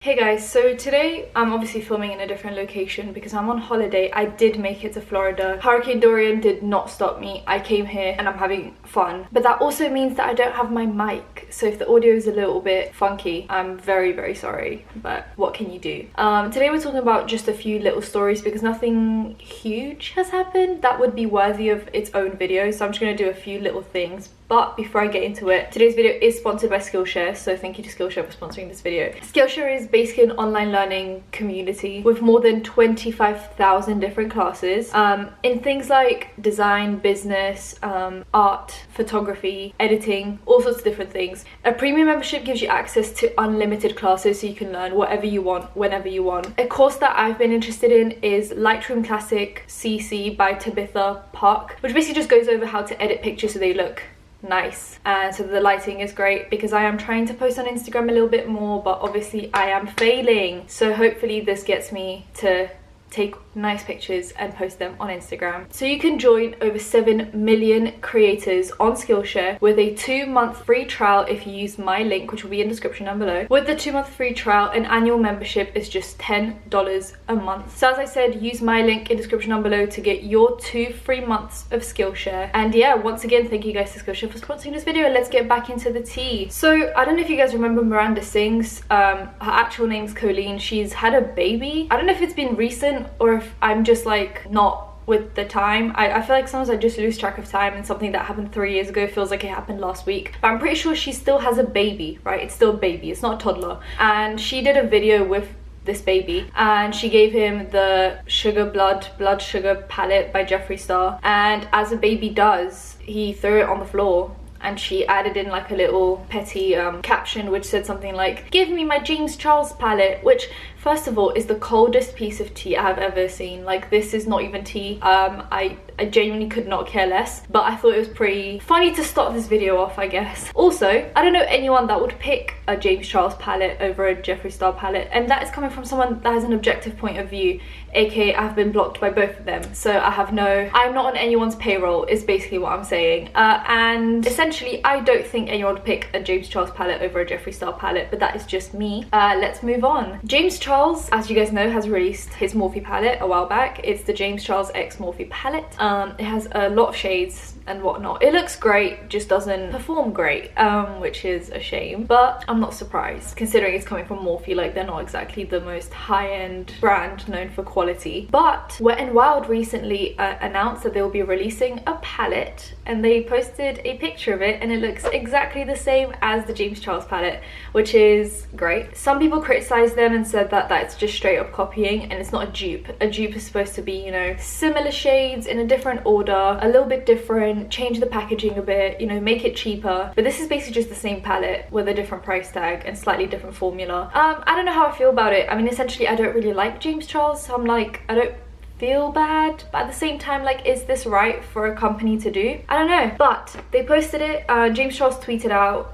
Hey guys, so today I'm obviously filming in a different location because I'm on holiday. I did make it to Florida. Hurricane Dorian did not stop me. I came here and I'm having fun. But that also means that I don't have my mic. So if the audio is a little bit funky, I'm very, very sorry. But what can you do? Today we're talking about just a few little stories because nothing huge has happened that would be worthy of its own video. So I'm just going to do a few little things. But before I get into it, today's video is sponsored by Skillshare, so thank you to Skillshare for sponsoring this video. Skillshare is basically an online learning community with more than 25,000 different classes in things like design, business, art, photography, editing, all sorts of different things. A premium membership gives you access to unlimited classes so you can learn whatever you want, whenever you want. A course that I've been interested in is Lightroom Classic CC by Tabitha Park, which basically just goes over how to edit pictures so they look nice, and so the lighting is great because I am trying to post on Instagram a little bit more, but obviously I am failing. So hopefully this gets me to take nice pictures and post them on Instagram. So you can join over 7 million creators on Skillshare with a 2-month free trial if you use my link, which will be in the description down below. With the 2-month free trial, an annual membership is just $10 a month. So as I said, use my link in the description down below to get your 2 free months of Skillshare. And yeah, once again, thank you guys to Skillshare for sponsoring this video. Let's get back into the tea. So I don't know if you guys remember Miranda Sings. Her actual name's Colleen. She's had a baby. I don't know if it's been recent or if I'm just like not with the time. I feel like sometimes I just lose track of time, and something that happened 3 years ago feels like it happened last week. But I'm pretty sure she still has a baby, right? It's still a baby, it's not a toddler. And she did a video with this baby and she gave him the blood sugar palette by Geoffrey Star, and as a baby does, he threw it on the floor. And she added in like a little petty caption which said something like, "Give me my James Charles palette," which first of all is the coldest piece of tea I've ever seen. Like, this is not even tea. I genuinely could not care less, but I thought it was pretty funny to start this video off, I guess. Also, I don't know anyone that would pick a James Charles palette over a Geoffrey Star palette, and that is coming from someone that has an objective point of view, aka I've been blocked by both of them, so I'm not on anyone's payroll is basically what I'm saying. And essentially I don't think anyone would pick a James Charles palette over a Geoffrey Star palette, but that is just me. Let's move on. James Charles, as you guys know, has released his Morphe palette a while back. It's the James Charles X Morphe palette. It has a lot of shades and whatnot. It looks great, just doesn't perform great, which is a shame, but I'm not surprised considering it's coming from Morphe. Like, they're not exactly the most high-end brand known for quality. But Wet n Wild recently announced that they will be releasing a palette, and they posted a picture of it and it looks exactly the same as the James Charles palette, which is great. Some people criticized them and said that that's just straight up copying, and it's not a dupe. A dupe is supposed to be, you know, similar shades in a different order, a little bit different, change the packaging a bit, you know, make it cheaper. But this is basically just the same palette with a different price tag and slightly different formula. I don't know how I feel about it. I mean, essentially I don't really like James Charles, so I'm like, I don't feel bad, but at the same time, like, is this right for a company to do? I don't know. But they posted it. James Charles tweeted out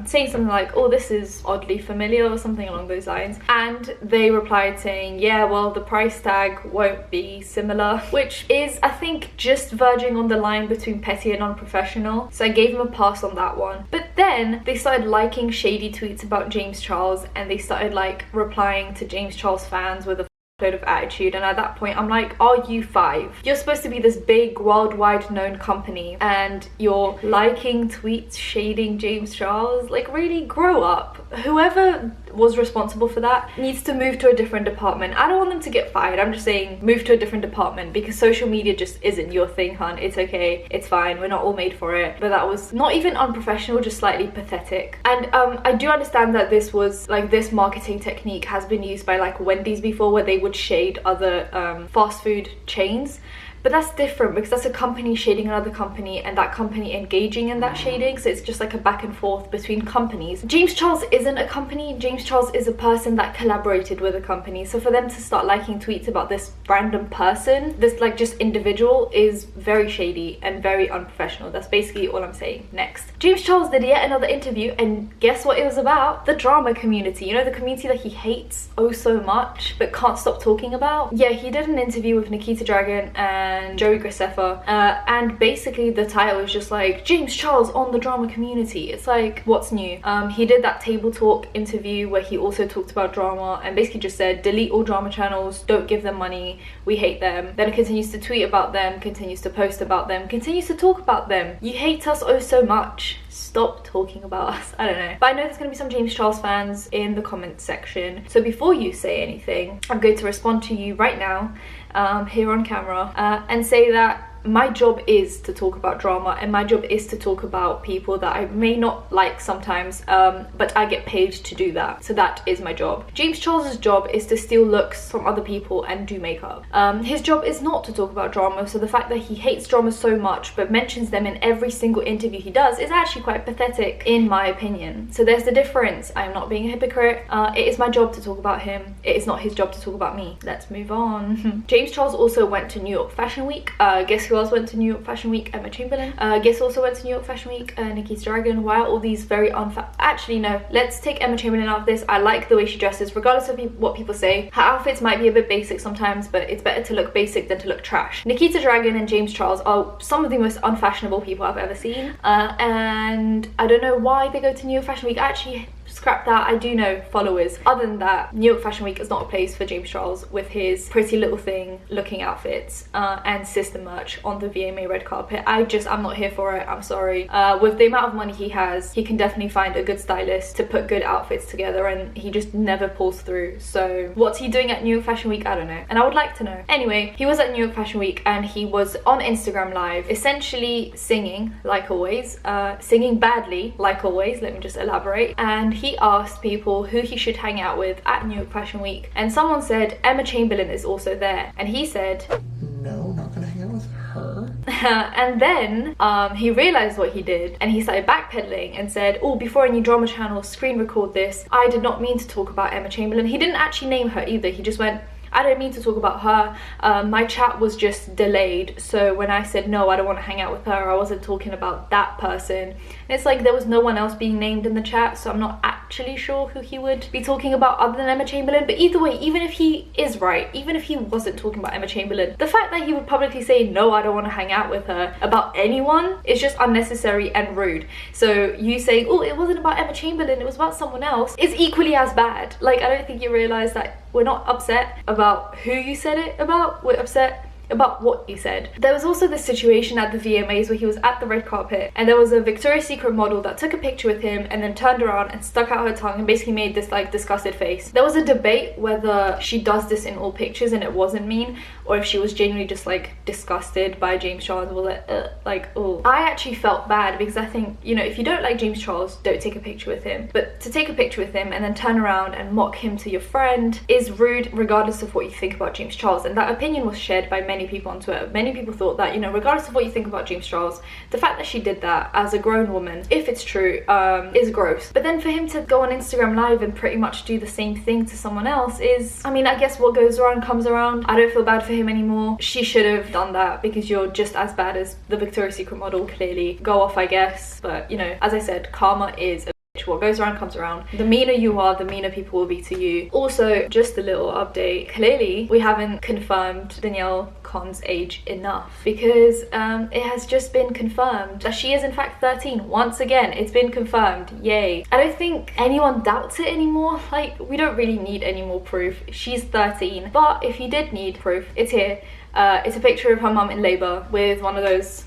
saying something like, "Oh, this is oddly familiar," or something along those lines, and they replied saying, "Yeah, well, the price tag won't be similar," which is, I think, just verging on the line between petty and unprofessional, so I gave him a pass on that one. But then they started liking shady tweets about James Charles, and they started like replying to James Charles fans with a load of attitude, and at that point I'm like, are you 5? You're supposed to be this big worldwide known company and you're liking tweets shading James Charles? Like, really, grow up. Whoever was responsible for that needs to move to a different department. I don't want them to get fired, I'm just saying move to a different department, because social media just isn't your thing, hun. It's okay, it's fine, we're not all made for it. But that was not even unprofessional, just slightly pathetic. And I do understand that this was like, this marketing technique has been used by like Wendy's before, where they would shade other fast food chains. But that's different because that's a company shading another company and that company engaging in that shading, so it's just like a back and forth between companies. James Charles isn't a company. James Charles is a person that collaborated with a company, so for them to start liking tweets about this random person, this like just individual, is very shady and very unprofessional. That's basically all I'm saying. Next, James Charles did yet another interview, and guess what it was about? The drama community. You know, the community that he hates oh so much but can't stop talking about. Yeah, he did an interview with Nikita Dragon and and Joey Graceffa, and basically the title is just like James Charles on the drama community. It's like, what's new? He did that table talk interview where he also talked about drama and basically just said delete all drama channels, don't give them money, we hate them. Then continues to tweet about them, continues to post about them, continues to talk about them. You hate us oh so much, stop talking about us. I don't know, but I know there's going to be some James Charles fans in the comment section, so before you say anything, I'm going to respond to you right now here on camera and say that my job is to talk about drama, and my job is to talk about people that I may not like sometimes, but I get paid to do that, so that is my job. James Charles's job is to steal looks from other people and do makeup. His job is not to talk about drama, so the fact that he hates drama so much but mentions them in every single interview he does is actually quite pathetic in my opinion. So there's the difference. I'm not being a hypocrite. It is my job to talk about him, it is not his job to talk about me. Let's move on. James Charles also went to New York Fashion Week. Guess who else went to New York Fashion Week? Emma Chamberlain. Guess also went to New York Fashion Week? Nikita Dragon. Why are all these very actually no, let's take Emma Chamberlain out of this. I like the way she dresses regardless of what people say. Her outfits might be a bit basic sometimes, but it's better to look basic than to look trash. Nikita Dragon and James Charles are some of the most unfashionable people I've ever seen, and I don't know why they go to New York Fashion Week. Actually, scrap that, I do know followers. Other than that, New York Fashion Week is not a place for James Charles with his Pretty Little Thing looking outfits and sister merch on the VMA red carpet. I'm not here for it, I'm sorry. With the amount of money he has, he can definitely find a good stylist to put good outfits together, and he just never pulls through. So what's he doing at New York Fashion Week? I don't know, and I would like to know. Anyway, he was at New York Fashion Week and he was on Instagram Live, essentially singing like always, singing badly like always, let me just elaborate. And he asked people who he should hang out with at New York Fashion Week, and someone said Emma Chamberlain is also there, and he said no, not gonna hang out with her. And then he realized what he did and he started backpedaling and said, oh, before any drama channel screen record this, I did not mean to talk about Emma Chamberlain. He didn't actually name her either, he just went, I don't mean to talk about her, my chat was just delayed, so when I said no, I don't want to hang out with her, I wasn't talking about that person. And it's like there was no one else being named in the chat, so I'm not actually sure who he would be talking about other than Emma Chamberlain. But either way, even if he is right, even if he wasn't talking about Emma Chamberlain, the fact that he would publicly say no, I don't want to hang out with her about anyone is just unnecessary and rude. So you saying, oh, it wasn't about Emma Chamberlain, it was about someone else, is equally as bad. Like, I don't think you realize that we're not upset about who you said it about, we're upset about what you said. There was also this situation at the VMAs where he was at the red carpet and there was a Victoria's Secret model that took a picture with him and then turned around and stuck out her tongue and basically made this like disgusted face. There was a debate whether she does this in all pictures and it wasn't mean, or if she was genuinely just like disgusted by James Charles and was like, oh. I actually felt bad because I think, you know, if you don't like James Charles, don't take a picture with him. But to take a picture with him and then turn around and mock him to your friend is rude regardless of what you think about James Charles. And that opinion was shared by many people on Twitter. Many people thought that, you know, regardless of what you think about James Charles, the fact that she did that as a grown woman, if it's true, is gross. But then for him to go on Instagram Live and pretty much do the same thing to someone else is, I mean, I guess what goes around comes around. I don't feel bad for him anymore. She should have done that because you're just as bad as the Victoria's Secret model, clearly. Go off, I guess. But, you know, as I said, karma is a what goes around comes around. The meaner you are, the meaner people will be to you. Also, just a little update, clearly we haven't confirmed Danielle Cohns age enough because it has just been confirmed that she is in fact 13. Once again, it's been confirmed. Yay. I don't think anyone doubts it anymore. Like, we don't really need any more proof. She's 13, but if you did need proof, it's here. It's a picture of her mum in labor with one of those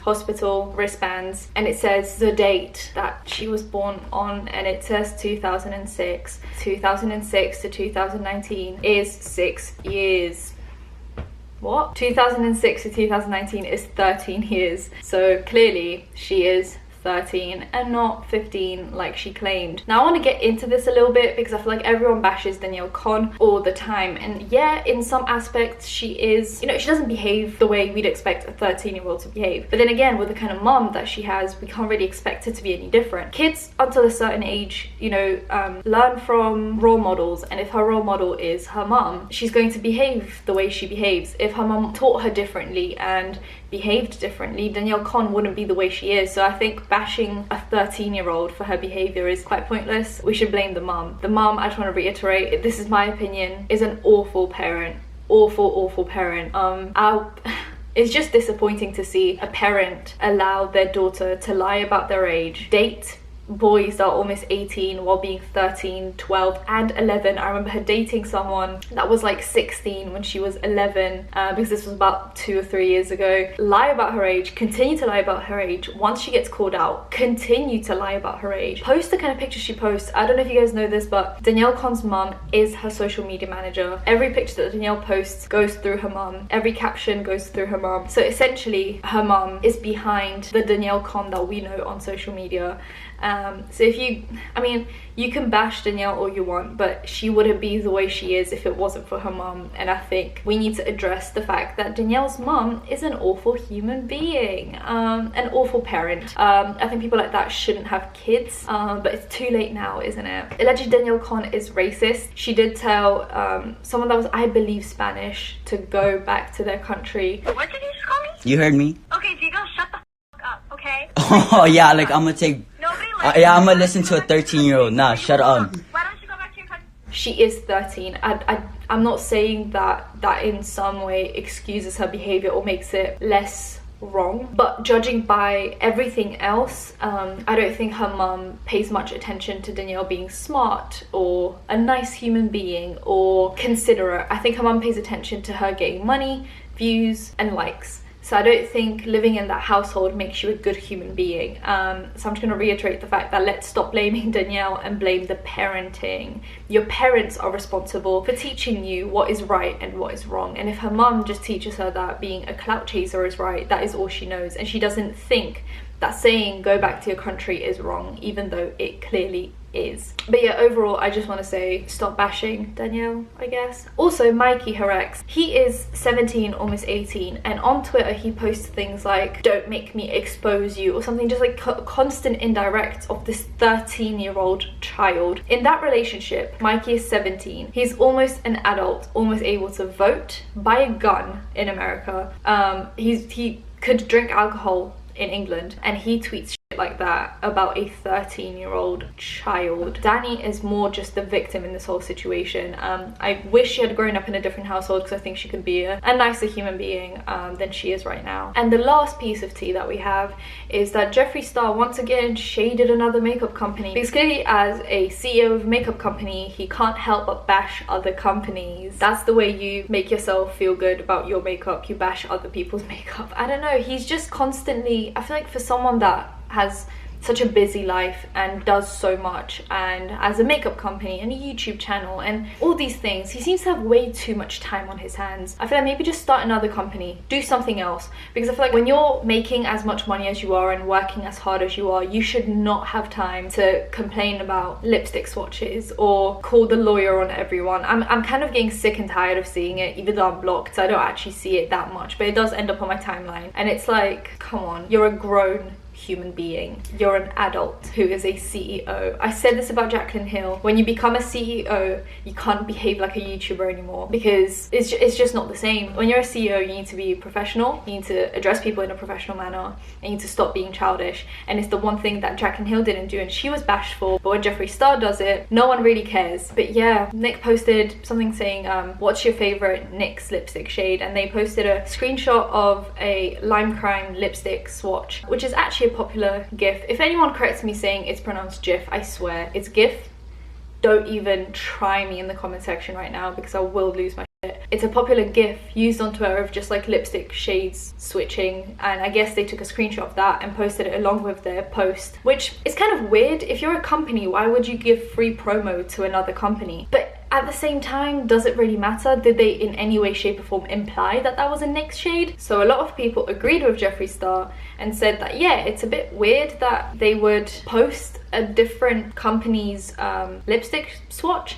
hospital wristbands, and it says the date that she was born on, and it says 2006. 2006 to 2019 is 6 years. What? 2006 to 2019 is 13 years. So clearly she is 13 and not 15 like she claimed. Now I want to get into this a little bit because I feel like everyone bashes Danielle Cohn all the time, and yeah, in some aspects she is, you know, she doesn't behave the way we'd expect a 13-year-old to behave, but then again, with the kind of mum that she has, we can't really expect her to be any different. Kids until a certain age, you know, learn from role models, and if her role model is her mum, she's going to behave the way she behaves. If her mum taught her differently and behaved differently, Danielle Cohn wouldn't be the way she is. So I think bashing a 13-year-old for her behavior is quite pointless. We should blame the mum. The mum, I just want to reiterate, this is my opinion, is an awful parent. awful parent. It's just disappointing to see a parent allow their daughter to lie about their age, date boys that are almost 18 while being 13, 12 and 11. I remember her dating someone that was like 16 when she was 11, because this was about 2 or 3 years ago. Lie about her age, continue to lie about her age. Once she gets called out, continue to lie about her age. Post the kind of pictures she posts. I don't know if you guys know this, but Danielle Cohn's mum is her social media manager. Every picture that Danielle posts goes through her mum. Every caption goes through her mum. So essentially her mum is behind the Danielle Cohn that we know on social media. So if you can bash Danielle all you want, but she wouldn't be the way she is if it wasn't for her mum. And I think we need to address the fact that Danielle's mum is an awful human being, an awful parent. I think people like that shouldn't have kids, but it's too late now, isn't it? Alleged Danielle Cohn is racist. She did tell someone that was, I believe, Spanish to go back to their country. What did you just call me? You heard me? Okay, Diego, shut the f up, okay? Oh yeah, like I'm gonna take... Nobody yeah, I'm gonna listen to a 13-year-old. Nah, shut up. Why don't you go back to your country? She is 13. I'm not saying that in some way excuses her behavior or makes it less wrong, but judging by everything else, I don't think her mum pays much attention to Danielle being smart or a nice human being or considerate. I think her mum pays attention to her getting money, views and likes. So I don't think living in that household makes you a good human being. So I'm just going to reiterate the fact that let's stop blaming Danielle and blame the parenting. Your parents are responsible for teaching you what is right and what is wrong. And if her mum just teaches her that being a clout chaser is right, that is all she knows. And she doesn't think that saying go back to your country is wrong, even though it clearly is. But yeah, overall I just want to say stop bashing Danielle, I guess. Also Mikey, her ex, he is 17, almost 18, and on Twitter he posts things like don't make me expose you or something, just like constant indirects of this 13-year-old child. In that relationship, Mikey is 17, he's almost an adult, almost able to vote, buy a gun in America, he could drink alcohol in England, and he tweets shit like that about a 13-year-old child. Danny is more just the victim in this whole situation. I wish she had grown up in a different household because I think she could be a nicer human being than she is right now. And the last piece of tea that we have is that Geoffrey Star once again shaded another makeup company, because clearly as a CEO of a makeup company he can't help but bash other companies. That's the way you make yourself feel good about your makeup, you bash other people's makeup. I don't know, he's just constantly, I feel like for someone that has such a busy life and does so much, and as a makeup company and a YouTube channel and all these things, he seems to have way too much time on his hands. I feel like maybe just start another company, do something else, because I feel like when you're making as much money as you are and working as hard as you are, you should not have time to complain about lipstick swatches or call the lawyer on everyone. I'm kind of getting sick and tired of seeing it, even though I'm blocked so I don't actually see it that much, but it does end up on my timeline, and it's like, come on, you're a grown human being, you're an adult who is a CEO. I said this about Jaclyn Hill, when you become a CEO you can't behave like a YouTuber anymore, because it's just not the same. When you're a CEO you need to be professional, you need to address people in a professional manner, and you need to stop being childish, and it's the one thing that Jaclyn Hill didn't do, and she was bashful. But when Geoffrey Star does it, no one really cares. But yeah, Nick posted something saying what's your favorite NYX lipstick shade, and they posted a screenshot of a lime crime lipstick swatch, which is actually a popular GIF. If anyone corrects me saying it's pronounced GIF, I swear it's GIF. Don't even try me in the comment section right now because I will lose my shit. It's a popular GIF used on Twitter of just like lipstick shades switching, and I guess they took a screenshot of that and posted it along with their post, which is kind of weird. If you're a company, why would you give free promo to another company? But at the same time, does it really matter? Did they in any way, shape or form imply that that was a NYX shade? So a lot of people agreed with Geoffrey Star and said that yeah, it's a bit weird that they would post a different company's lipstick swatch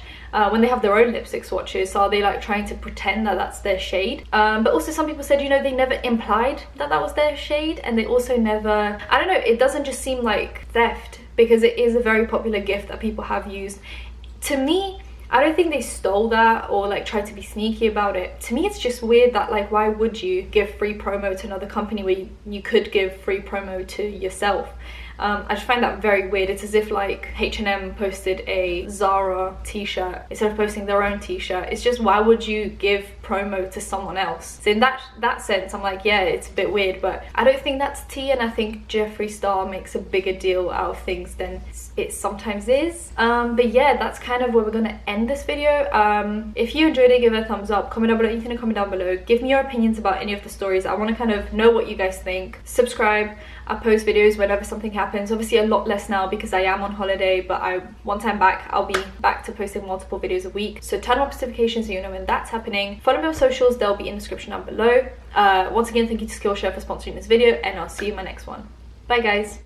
when they have their own lipstick swatches. So are they like trying to pretend that that's their shade? But also some people said, you know, they never implied that that was their shade, and they also never, I don't know, it doesn't just seem like theft, because it is a very popular GIF that people have used. To me, I don't think they stole that or like tried to be sneaky about it. To me, it's just weird that like, why would you give free promo to another company where you could give free promo to yourself? I just find that very weird. It's as if like H&M posted a Zara t-shirt instead of posting their own t-shirt. It's just, why would you give promo to someone else? So in that sense, I'm like, yeah, it's a bit weird, but I don't think that's tea, and I think Geoffrey Star makes a bigger deal out of things than it sometimes is. But yeah, that's kind of where we're gonna end this video. If you enjoyed it, give it a thumbs up, comment down below, you can comment down below, give me your opinions about any of the stories. I want to kind of know what you guys think. Subscribe. I post videos whenever something happens, obviously a lot less now because I am on holiday, but once I'm back, I'll be back to posting multiple videos a week, so turn on notifications so you know when that's happening. Follow me on socials, they'll be in the description down below. Once again, thank you to Skillshare for sponsoring this video, and I'll see you in my next one. Bye guys.